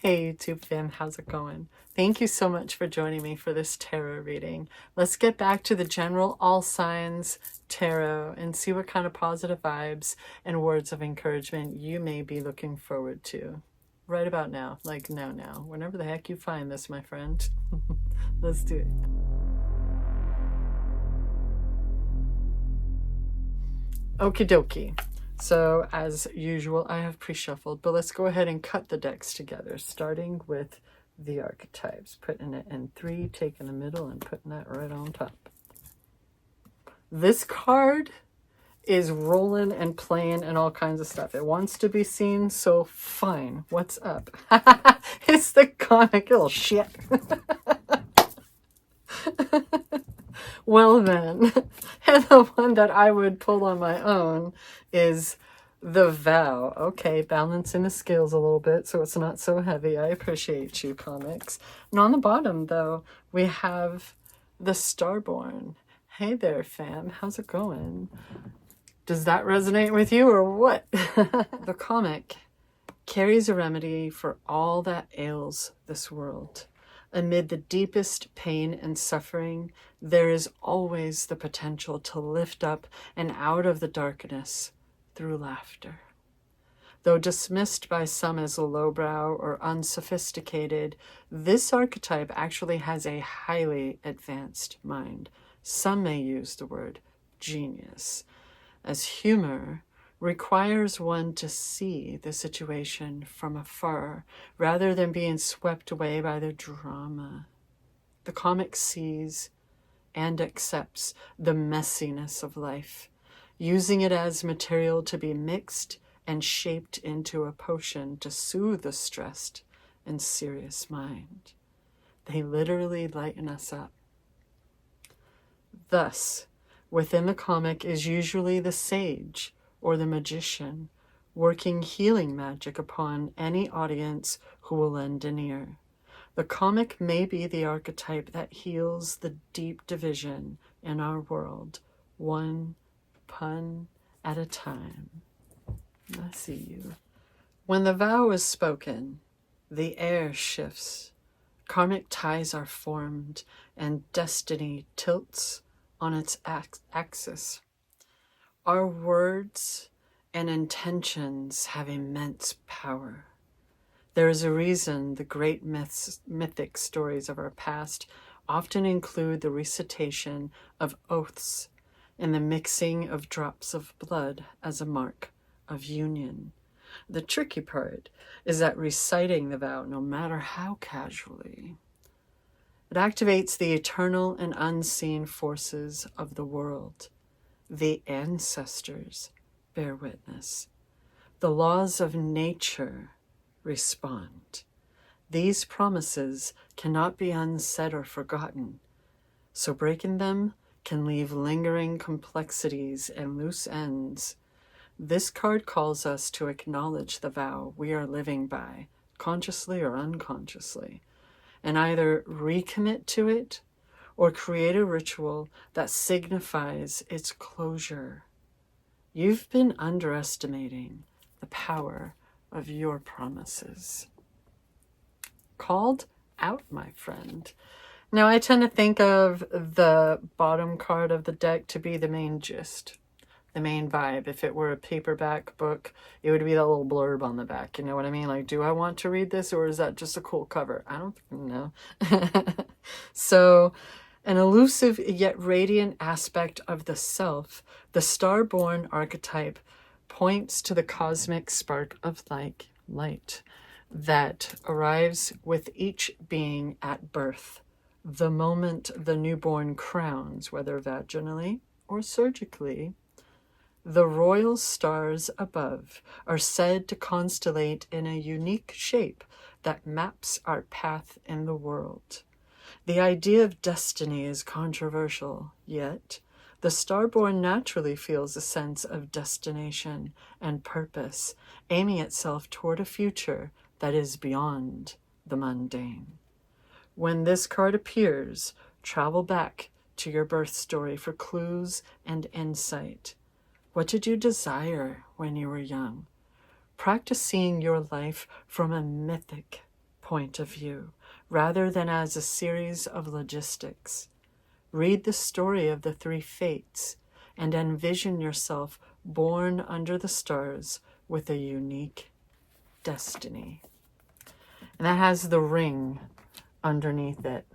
Hey YouTube fam, how's it going? Thank you so much for joining me for this tarot reading. Let's get back to the general all signs tarot and see what kind of positive vibes and words of encouragement you may be looking forward to. Right about now, like now, whenever the heck you find this, my friend. Let's do it. Okie dokie. So as usual, I have pre-shuffled, but let's go ahead and cut the decks together, starting with the archetypes, putting it in 3, taking the middle and putting that right on top. This card is rolling and playing and all kinds of stuff. It wants to be seen, so fine. What's up? It's the comic little shit. Well then, and the one that I would pull on my own is the Vow. Okay, balancing the scales a little bit so it's not so heavy. I appreciate you, comics. And on the bottom, though, we have the Starborn. Hey there, fam. How's it going? Does that resonate with you or what? The comic carries a remedy for all that ails this world. Amid the deepest pain and suffering, there is always the potential to lift up and out of the darkness through laughter. Though dismissed by some as lowbrow or unsophisticated, this archetype actually has a highly advanced mind. Some may use the word genius, as humor requires one to see the situation from afar rather than being swept away by the drama. The comic sees and accepts the messiness of life, using it as material to be mixed and shaped into a potion to soothe the stressed and serious mind. They literally lighten us up. Thus, within the comic is usually the sage or the magician, working healing magic upon any audience who will lend an ear. The comic may be the archetype that heals the deep division in our world, one pun at a time. I see you. When the vow is spoken, the air shifts, karmic ties are formed, and destiny tilts on its axis. Our words and intentions have immense power. There is a reason the great mythic stories of our past often include the recitation of oaths and the mixing of drops of blood as a mark of union. The tricky part is that reciting the vow, no matter how casually, it activates the eternal and unseen forces of the world. The ancestors bear witness. The laws of nature respond. These promises cannot be unsaid or forgotten, so breaking them can leave lingering complexities and loose ends. This card calls us to acknowledge the vow we are living by, consciously or unconsciously, and either recommit to it or create a ritual that signifies its closure. You've been underestimating the power of your promises. Called out, my friend. Now, I tend to think of the bottom card of the deck to be the main gist, the main vibe. If it were a paperback book, it would be that little blurb on the back. You know what I mean? Like, do I want to read this, or is that just a cool cover? I don't know. So, an elusive yet radiant aspect of the self, the Starborn archetype points to the cosmic spark of light that arrives with each being at birth, the moment the newborn crowns, whether vaginally or surgically. The royal stars above are said to constellate in a unique shape that maps our path in the world. The idea of destiny is controversial, yet the Starborn naturally feels a sense of destination and purpose, aiming itself toward a future that is beyond the mundane. When this card appears, travel back to your birth story for clues and insight. What did you desire when you were young? Practice seeing your life from a mythic point of view, rather than as a series of logistics. Read the story of the three fates and envision yourself born under the stars with a unique destiny. And that has the ring underneath it.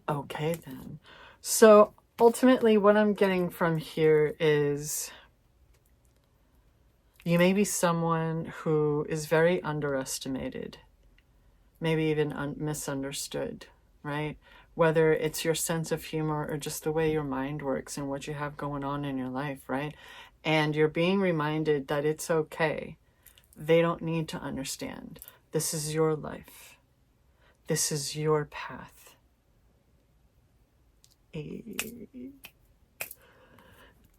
Okay, then. So ultimately, what I'm getting from here is you may be someone who is very underestimated, maybe even misunderstood, right? Whether it's your sense of humor or just the way your mind works and what you have going on in your life, right? And you're being reminded that it's okay. They don't need to understand. This is your life. This is your path.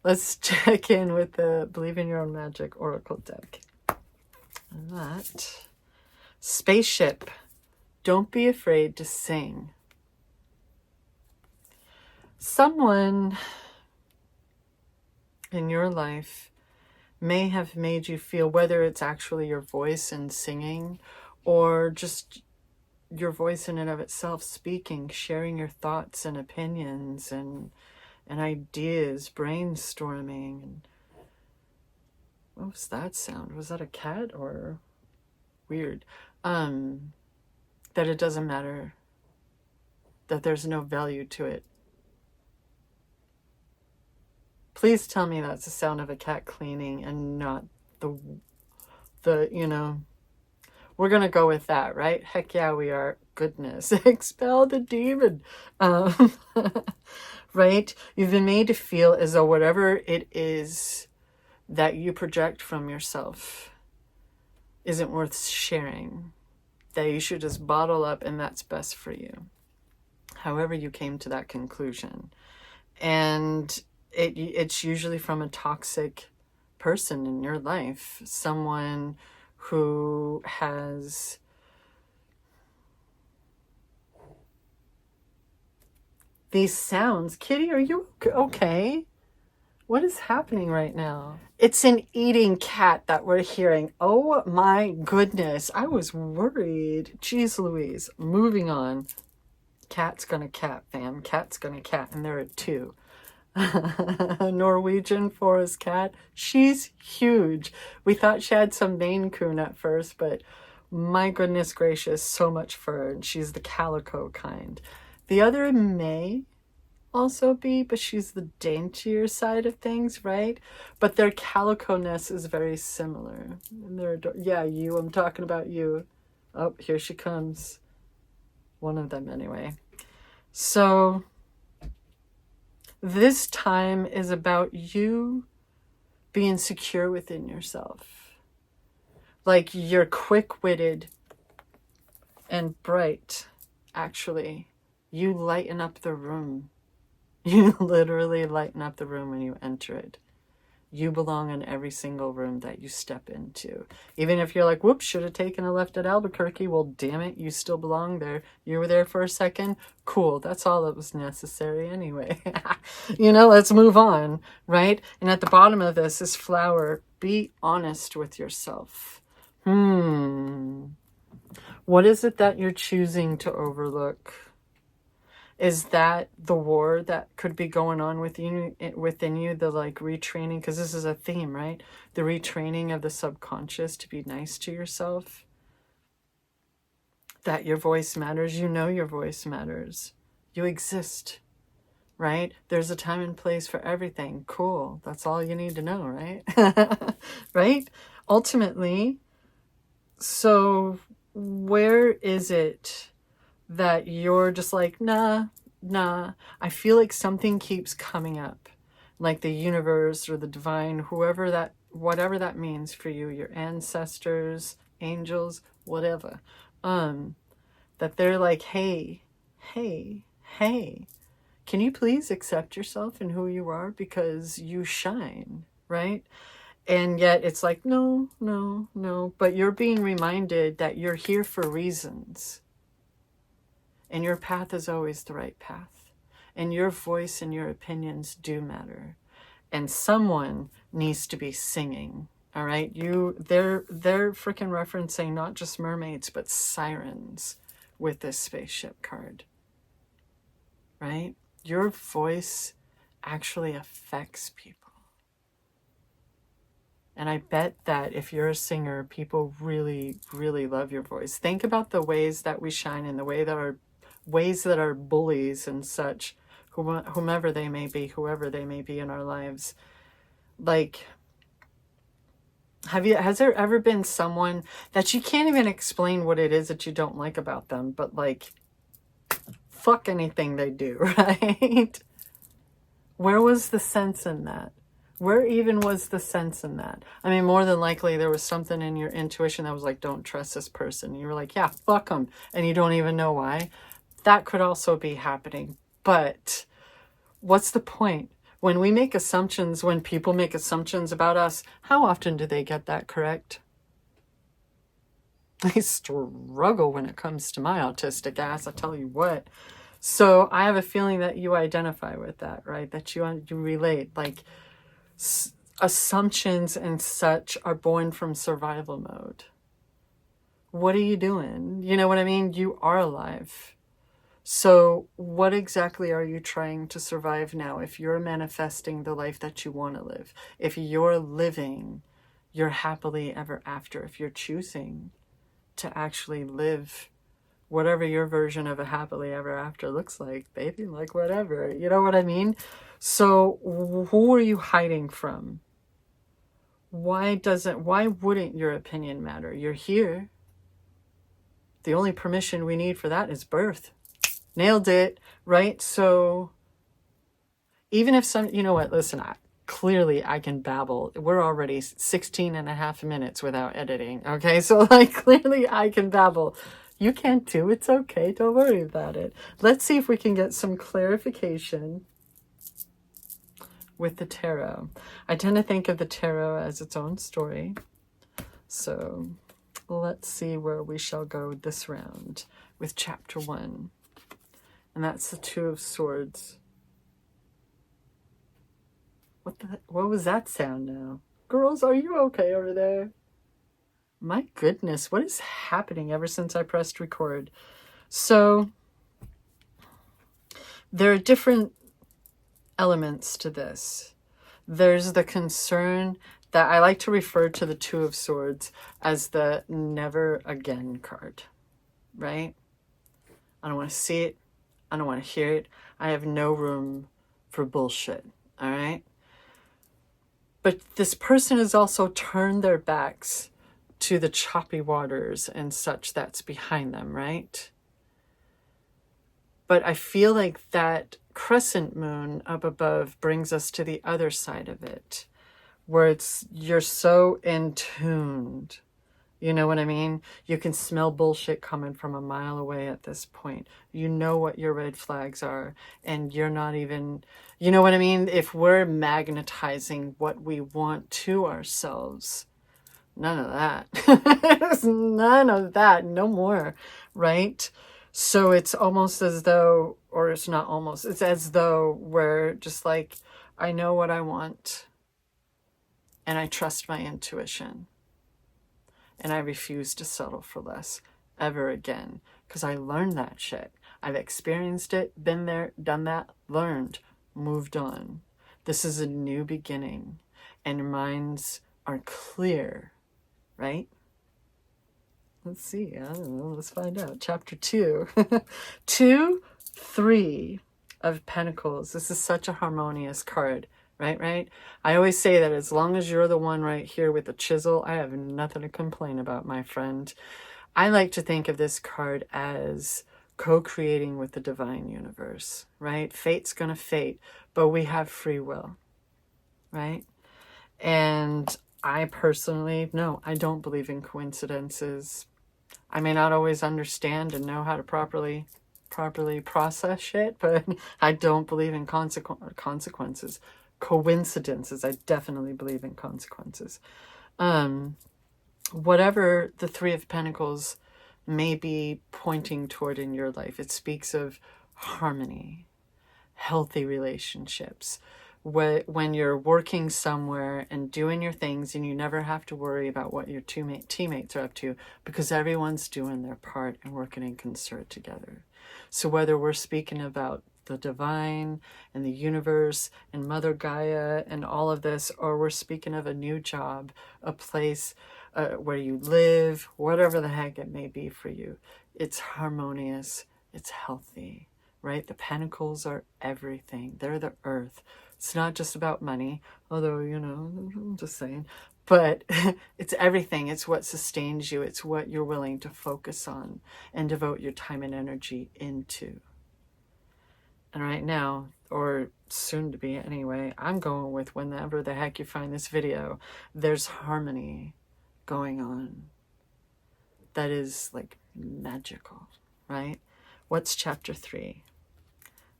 Let's check in with the Believe in Your Own Magic Oracle deck. And that. Spaceship. Don't be afraid to sing. Someone in your life may have made you feel, whether it's actually your voice and singing or just your voice in and of itself speaking, sharing your thoughts and opinions and ideas, brainstorming. And what was that sound? Was that a cat or weird? That it doesn't matter, that there's no value to it. Please tell me that's the sound of a cat cleaning and not the we're going to go with that, right? Heck yeah, we are. Goodness, expel the demon. Right? You've been made to feel as though whatever it is that you project from yourself isn't worth sharing, that you should just bottle up and that's best for you. However you came to that conclusion. And it's usually from a toxic person in your life, someone who has these sounds. Kitty, are you okay? What is happening right now? It's an eating cat that we're hearing. Oh my goodness. I was worried. Jeez Louise. Moving on. Cat's gonna cat, fam. Cat's gonna cat. And there are two. Norwegian forest cat. She's huge. We thought she had some Maine Coon at first, but my goodness gracious, so much fur. And she's the calico kind. The other may also be, but she's the daintier side of things, right? But their calico-ness is very similar. And they're yeah, I'm talking about you. Oh, here she comes. One of them anyway. So this time is about you being secure within yourself. Like you're quick-witted and bright, actually. You lighten up the room. You literally lighten up the room when you enter it. You belong in every single room that you step into. Even if you're like, whoops, should have taken a left at Albuquerque. Well, damn it, you still belong there. You were there for a second. Cool, that's all that was necessary anyway. Let's move on, right? And at the bottom of this is flower. Be honest with yourself. What is it that you're choosing to overlook? Is that the war that could be going on within you, the like retraining? Because this is a theme, right? The retraining of the subconscious to be nice to yourself. That your voice matters. You know your voice matters. You exist, right? There's a time and place for everything. Cool. That's all you need to know, right? Right? Ultimately, so where is it that you're just like, nah, I feel like something keeps coming up, like the universe or the divine, whatever that means for you, your ancestors, angels, whatever, that they're like, hey, can you please accept yourself and who you are, because you shine, right? And yet it's like, no, but you're being reminded that you're here for reasons. And your path is always the right path. And your voice and your opinions do matter. And someone needs to be singing, All right, they're freaking referencing not just mermaids but sirens with this spaceship card, right? Your voice actually affects people. And I bet that if you're a singer, people really, really love your voice. Think about the ways that we shine in the ways that our bullies and such, whomever they may be, whoever they may be in our lives. Like, has there ever been someone that you can't even explain what it is that you don't like about them, but like, fuck anything they do, right? Where was the sense in that? Where even was the sense in that? I mean, more than likely there was something in your intuition that was like, don't trust this person. You were like, yeah, fuck them. And you don't even know why. That could also be happening. But what's the point? When we make assumptions, when people make assumptions about us, how often do they get that correct? I struggle when it comes to my autistic ass, I tell you what. So I have a feeling that you identify with that, right? That you relate. Like, assumptions and such are born from survival mode. What are you doing? You know what I mean? You are alive. So what exactly are you trying to survive now? If you're manifesting the life that you want to live, if you're living your happily ever after, if you're choosing to actually live whatever your version of a happily ever after looks like, baby, like whatever, you know what I mean? So who are you hiding from? Why wouldn't your opinion matter? You're here. The only permission we need for that is birth. Nailed it, right? So even if you know what, listen, clearly I can babble. We're already 16 and a half minutes without editing, okay? So like, clearly I can babble. You can too, it's okay, don't worry about it. Let's see if we can get some clarification with the tarot. I tend to think of the tarot as its own story. So let's see where we shall go this round with chapter 1. And that's the Two of Swords. What was that sound now? Girls, are you okay over there? My goodness, what is happening ever since I pressed record? So there are different elements to this. There's the concern that I like to refer to the Two of Swords as the never again card, right? I don't want to see it. I don't want to hear it. I have no room for bullshit, all right? But this person has also turned their backs to the choppy waters and such that's behind them, right? But I feel like that crescent moon up above brings us to the other side of it, where you're so in tuned. You know what I mean? You can smell bullshit coming from a mile away at this point. You know what your red flags are, and you're not even, you know what I mean? If we're magnetizing what we want to ourselves, none of that. None of that. No more, right? So it's almost as though, or it's not almost, it's as though we're just like, I know what I want, and I trust my intuition. And I refuse to settle for less ever again, because I learned that shit. I've experienced it, been there, done that, learned, moved on. This is a new beginning, and your minds are clear, right? Let's see. I don't know. Let's find out. Chapter 2. 2, 3 of Pentacles. This is such a harmonious card. Right? I always say that as long as you're the one right here with the chisel, I have nothing to complain about, my friend. I like to think of this card as co-creating with the divine universe, right? Fate's gonna fate, but we have free will, right? And I personally, no, I don't believe in coincidences. I may not always understand and know how to properly process shit, but I don't believe in consequences. Coincidences. I definitely believe in consequences. Whatever the Three of Pentacles may be pointing toward in your life, it speaks of harmony, healthy relationships, when you're working somewhere and doing your things, and you never have to worry about what your teammates are up to, because everyone's doing their part and working in concert together. So whether we're speaking about the divine and the universe and Mother Gaia and all of this, or we're speaking of a new job, a place where you live, whatever the heck it may be for you, it's harmonious, it's healthy, right? The pentacles are everything. They're the earth. It's not just about money, although, you know, I'm just saying, but it's everything. It's what sustains you. It's what you're willing to focus on and devote your time and energy into. And right now, or soon to be anyway, I'm going with whenever the heck you find this video, there's harmony going on that is like magical, right? What's chapter 3?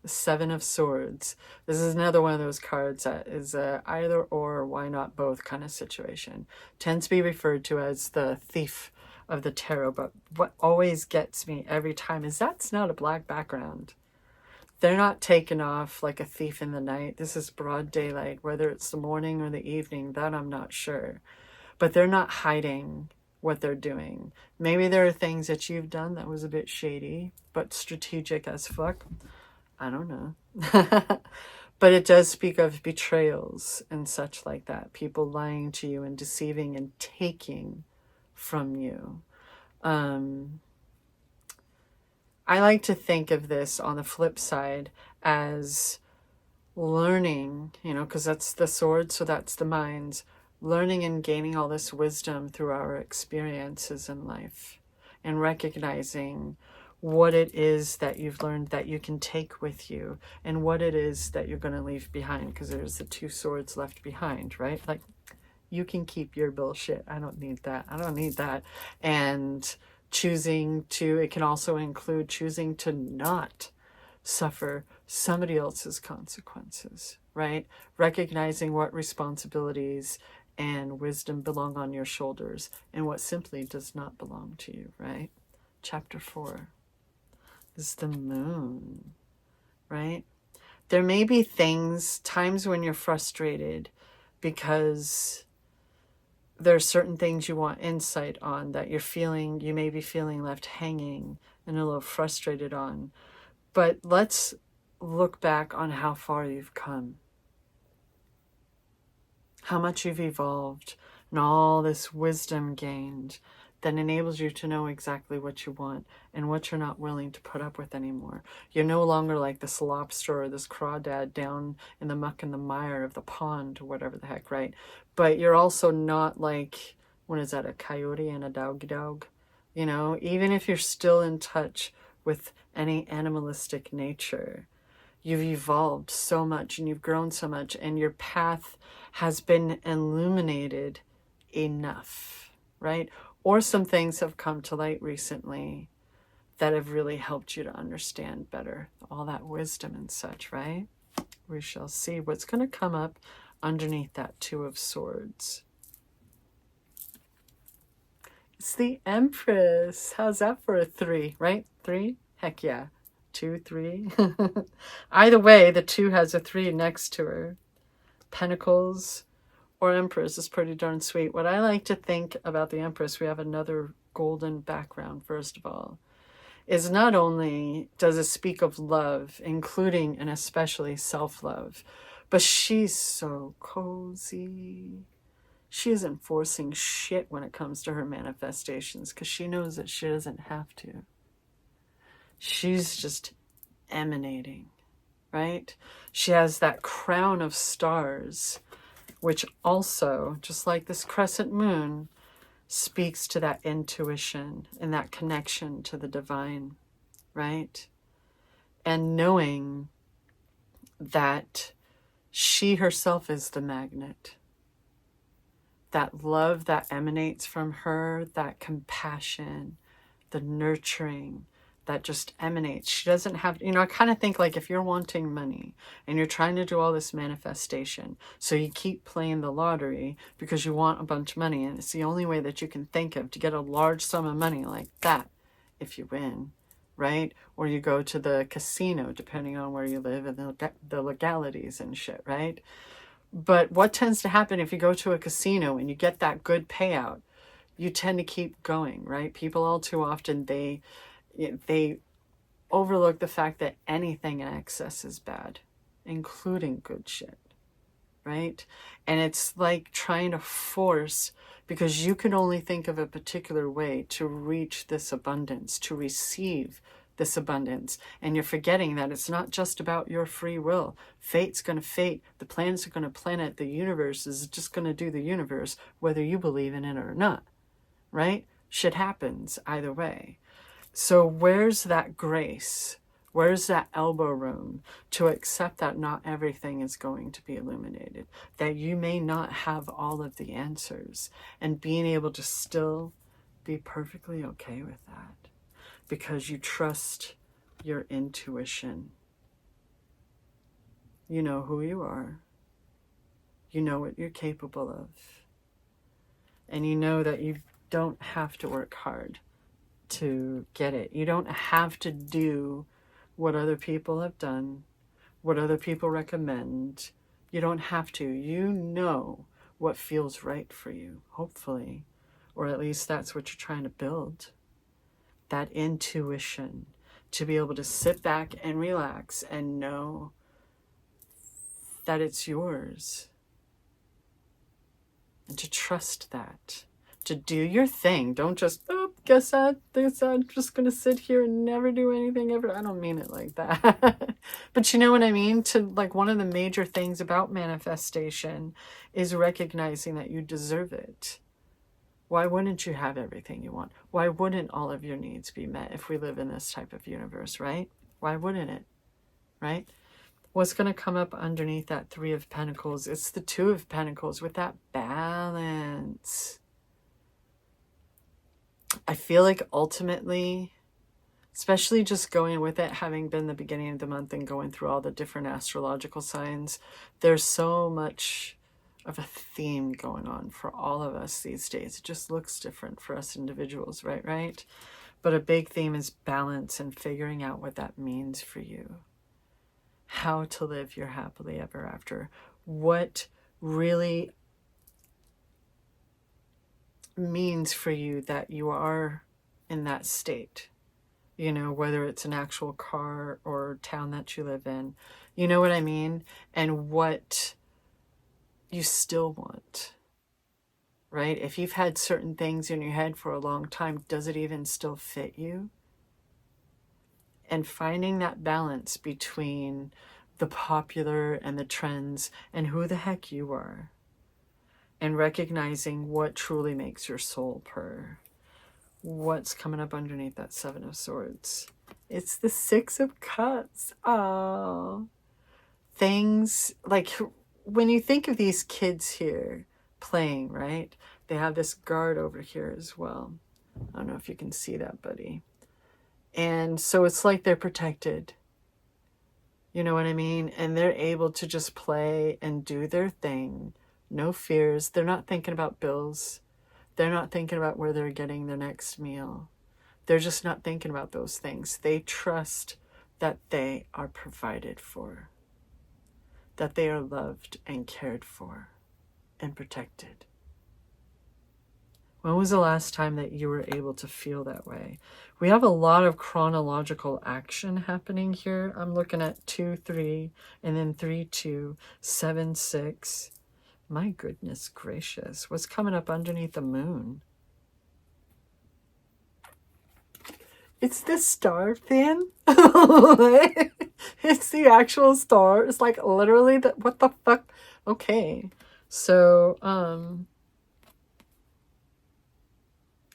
The Seven of Swords. This is another one of those cards that is a either or, why not both kind of situation. Tends to be referred to as the thief of the tarot, but what always gets me every time is that's not a black background. They're not taken off like a thief in the night. This is broad daylight, whether it's the morning or the evening, that I'm not sure. But they're not hiding what they're doing. Maybe there are things that you've done that was a bit shady, but strategic as fuck. I don't know. But it does speak of betrayals and such like that. People lying to you and deceiving and taking from you. I like to think of this on the flip side as learning, you know, because that's the sword, so that's the minds, learning and gaining all this wisdom through our experiences in life and recognizing what it is that you've learned that you can take with you and what it is that you're going to leave behind, because there's the two swords left behind, right? Like, you can keep your bullshit. I don't need that. I don't need that. And choosing to, it can also include choosing to not suffer somebody else's consequences, right? Recognizing what responsibilities and wisdom belong on your shoulders and what simply does not belong to you, right? Chapter 4 is the moon, right? There may be times when you're frustrated because there are certain things you want insight on that you may be feeling left hanging and a little frustrated on. But let's look back on how far you've come, how much you've evolved, and all this wisdom gained that enables you to know exactly what you want and what you're not willing to put up with anymore. You're no longer like this lobster or this crawdad down in the muck and the mire of the pond or whatever the heck, right? But you're also not like, what is that, a coyote and a dog? You know, even if you're still in touch with any animalistic nature, you've evolved so much and you've grown so much and your path has been illuminated enough, right? Or some things have come to light recently that have really helped you to understand better all that wisdom and such, right? We shall see what's going to come up underneath that Two of Swords. It's the Empress. How's that for a 3, right? 3? Heck yeah. 2, 3. Either way, the 2 has a 3 next to her. Pentacles or Empress is pretty darn sweet. What I like to think about the Empress, we have another golden background, first of all, is not only does it speak of love, including and especially self-love, but she's so cozy. She isn't forcing shit when it comes to her manifestations because she knows that she doesn't have to. She's just emanating, right? She has that crown of stars, which also, just like this crescent moon, speaks to that intuition and that connection to the divine, right? And knowing that she herself is the magnet. That love that emanates from her, that compassion, the nurturing that just emanates. She doesn't have, you know, I kind of think like if you're wanting money and you're trying to do all this manifestation, so you keep playing the lottery because you want a bunch of money, and it's the only way that you can think of to get a large sum of money like that if you win, right? Or you go to the casino, depending on where you live and the legalities and shit, right? But what tends to happen if you go to a casino and you get that good payout, you tend to keep going, right? People all too often, they overlook the fact that anything in excess is bad, including good shit, right? And it's like trying to force, because you can only think of a particular way to reach this abundance, to receive this abundance. And you're forgetting that it's not just about your free will. Fate's going to fate. The planets are going to planet. The universe is just going to do the universe, whether you believe in it or not, right? Shit happens either way. So where's that grace? Where's that elbow room to accept that not everything is going to be illuminated, that you may not have all of the answers, and being able to still be perfectly okay with that because you trust your intuition. You know who you are. You know what you're capable of. And you know that you don't have to work hard to get it. You don't have to do what other people have done, what other people recommend. You don't have to. You know what feels right for you, hopefully, or at least that's what you're trying to build. That intuition, to be able to sit back and relax and know that it's yours, and to trust that. To do your thing. Don't just, guess I'm just going to sit here and never do anything ever. I don't mean it like that. But you know what I mean? Like, one of the major things about manifestation is recognizing that you deserve it. Why wouldn't you have everything you want? Why wouldn't all of your needs be met if we live in this type of universe, right? Why wouldn't it, right? What's going to come up underneath that Three of Pentacles? It's the Two of Pentacles with that balance. I feel like ultimately, especially just going with it, having been the beginning of the month and going through all the different astrological signs, there's so much of a theme going on for all of us these days. It just looks different for us individuals, right? But a big theme is balance and figuring out what that means for you. How to live your happily ever after. What really means for you that you are in that state, you know, whether it's an actual car or town that you live in, you know what I mean? And what you still want, right? If you've had certain things in your head for a long time, does it even still fit you? And finding that balance between the popular and the trends and who the heck you are. And recognizing what truly makes your soul purr. What's coming up underneath that Seven of Swords? It's the Six of Cups. Oh, things like when you think of these kids here playing, right? They have this guard over here as well. I don't know if you can see that, buddy. And so it's like they're protected. You know what I mean? And they're able to just play and do their thing. No fears. They're not thinking about bills. They're not thinking about where they're getting their next meal. They're just not thinking about those things. They trust that they are provided for, that they are loved and cared for and protected. When was the last time that you were able to feel that way? We have a lot of chronological action happening here. I'm looking at 2-3 and then 3-2, 7-6. My goodness gracious. What's coming up underneath the moon? It's the star fin. It's the actual star. It's like literally the, what the fuck? Okay. So,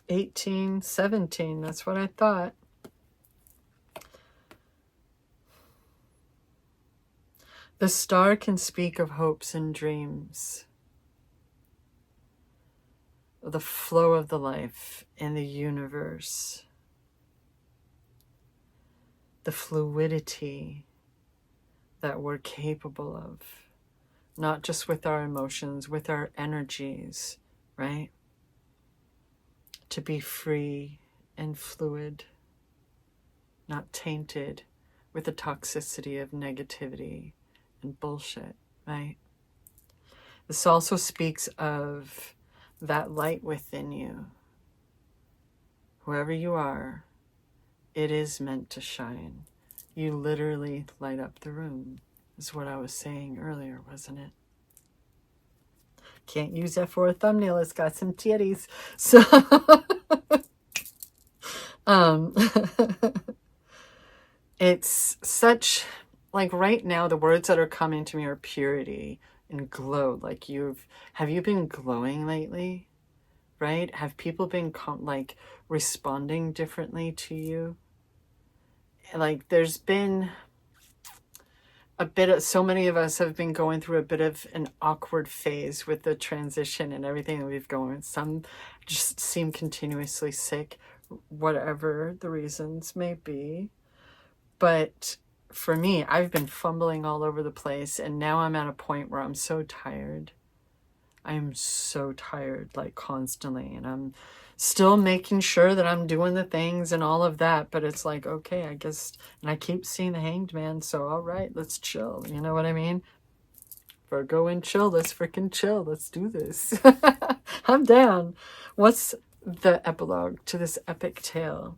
18, 17. That's what I thought. The star can speak of hopes and dreams, the flow of the life in the universe, the fluidity that we're capable of, not just with our emotions, with our energies, right? To be free and fluid, not tainted with the toxicity of negativity and bullshit, right? This also speaks of that light within you. Whoever you are, it is meant to shine. You literally light up the room, is what I was saying earlier, wasn't it? Can't use that for a thumbnail. It's got some titties. So, it's such, like right now, the words that are coming to me are purity and glow. Like have you been glowing lately? Right? Have people been like responding differently to you? Like there's been a bit of, so many of us have been going through a bit of an awkward phase with the transition and everything that we've gone. Some just seem continuously sick, whatever the reasons may be. But for me, I've been fumbling all over the place, and now I'm at a point where I'm so tired. I am so tired, like constantly, and I'm still making sure that I'm doing the things and all of that, but it's like, okay, I guess, and I keep seeing the Hanged Man, so all right, let's chill, you know what I mean? Virgo and chill, let's freaking chill, let's do this. I'm down. What's the epilogue to this epic tale?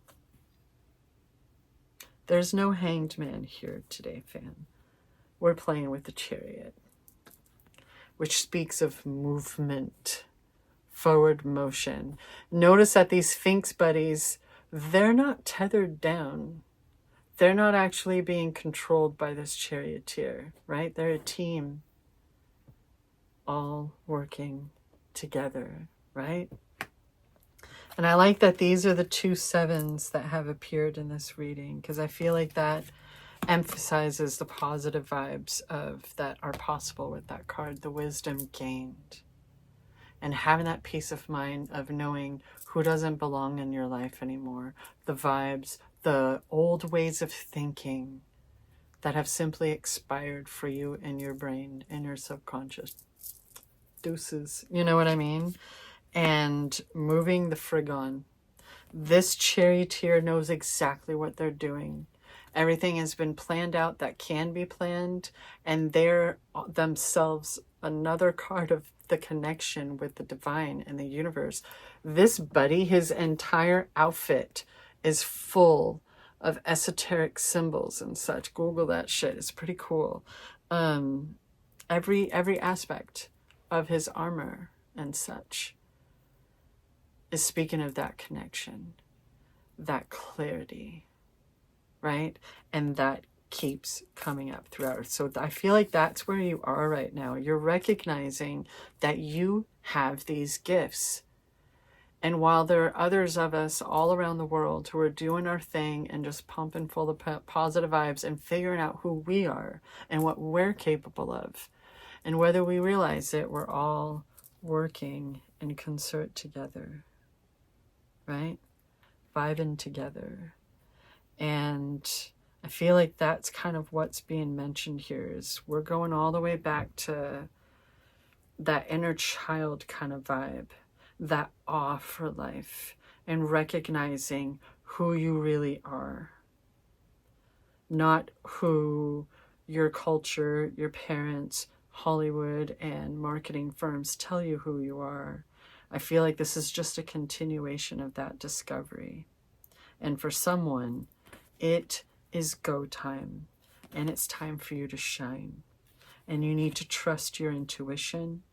There's no Hanged Man here today, fam. We're playing with the Chariot, which speaks of movement, forward motion. Notice that these Sphinx buddies, they're not tethered down. They're not actually being controlled by this charioteer, right? They're a team, all working together, right? And I like that these are the 2 7s that have appeared in this reading, because I feel like that emphasizes the positive vibes of that are possible with that card, the wisdom gained. And having that peace of mind of knowing who doesn't belong in your life anymore, the vibes, the old ways of thinking that have simply expired for you in your brain, in your subconscious. Deuces, you know what I mean? And moving the frig on. This charioteer knows exactly what they're doing. Everything has been planned out that can be planned, and they're themselves another card of the connection with the divine and the universe. This buddy, his entire outfit is full of esoteric symbols and such. Google that shit. It's pretty cool. Every aspect of his armor and such is speaking of that connection, that clarity, right? And that keeps coming up throughout. So I feel like that's where you are right now. You're recognizing that you have these gifts. And while there are others of us all around the world who are doing our thing and just pumping full of positive vibes and figuring out who we are and what we're capable of, and whether we realize it, we're all working in concert together, right? Vibing together. And I feel like that's kind of what's being mentioned here, is we're going all the way back to that inner child kind of vibe, that awe for life, and recognizing who you really are, not who your culture, your parents, Hollywood, and marketing firms tell you who you are. I feel like this is just a continuation of that discovery. And for someone, it is go time, and it's time for you to shine. And you need to trust your intuition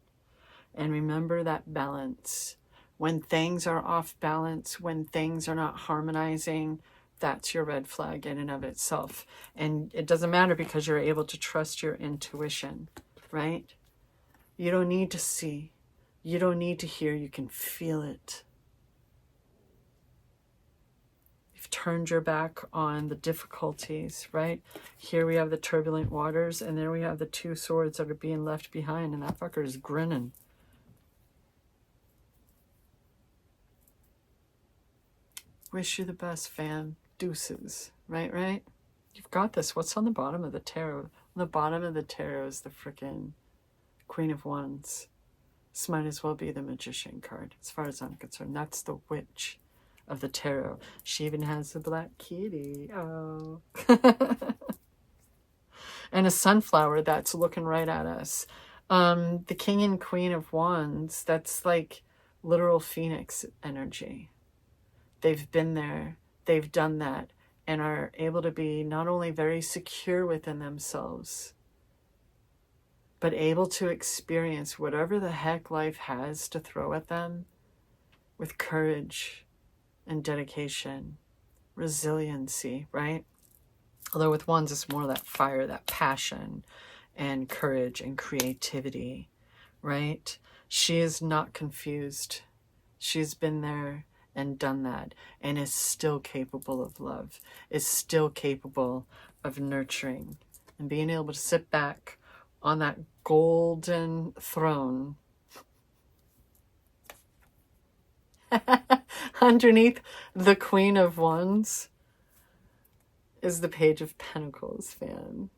and remember that balance. When things are off balance, when things are not harmonizing, that's your red flag in and of itself. And it doesn't matter, because you're able to trust your intuition, right? You don't need to see. You don't need to hear. You can feel it. You've turned your back on the difficulties, right? Here we have the turbulent waters, and there we have the 2 swords that are being left behind, and that fucker is grinning. Wish you the best, fam. Deuces. Right? You've got this. What's on the bottom of the tarot? On the bottom of the tarot is the frickin' Queen of Wands. This might as well be the Magician card, as far as I'm concerned. That's the Witch of the tarot. She even has a black kitty. Oh. And a sunflower that's looking right at us. The King and Queen of Wands, that's like literal phoenix energy. They've been there, they've done that, and are able to be not only very secure within themselves, but able to experience whatever the heck life has to throw at them with courage and dedication, resiliency, right? Although with Wands, it's more that fire, that passion and courage and creativity, right? She is not confused. She's been there and done that, and is still capable of love, is still capable of nurturing, and being able to sit back on that golden throne underneath the Queen of Wands is the Page of Pentacles, fan.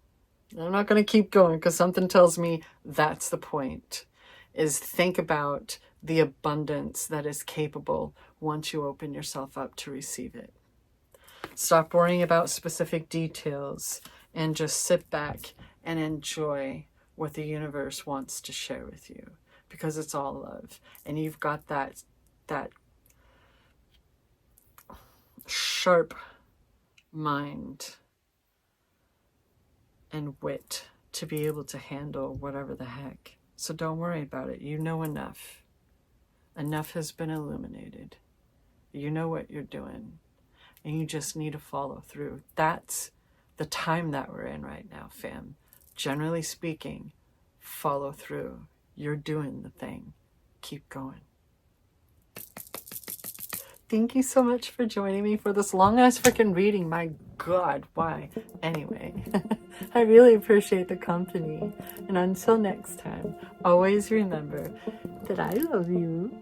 I'm not going to keep going because something tells me that's the point, is think about the abundance that is capable once you open yourself up to receive it. Stop worrying about specific details and just sit back and enjoy what the universe wants to share with you, because it's all love. And you've got that sharp mind and wit to be able to handle whatever the heck. So don't worry about it. You know enough. Enough has been illuminated. You know what you're doing, and you just need to follow through. That's the time that we're in right now, fam. Generally speaking, follow through. You're doing the thing. Keep going. Thank you so much for joining me for this long-ass freaking reading. My God, why? Anyway, I really appreciate the company. And until next time, always remember that I love you.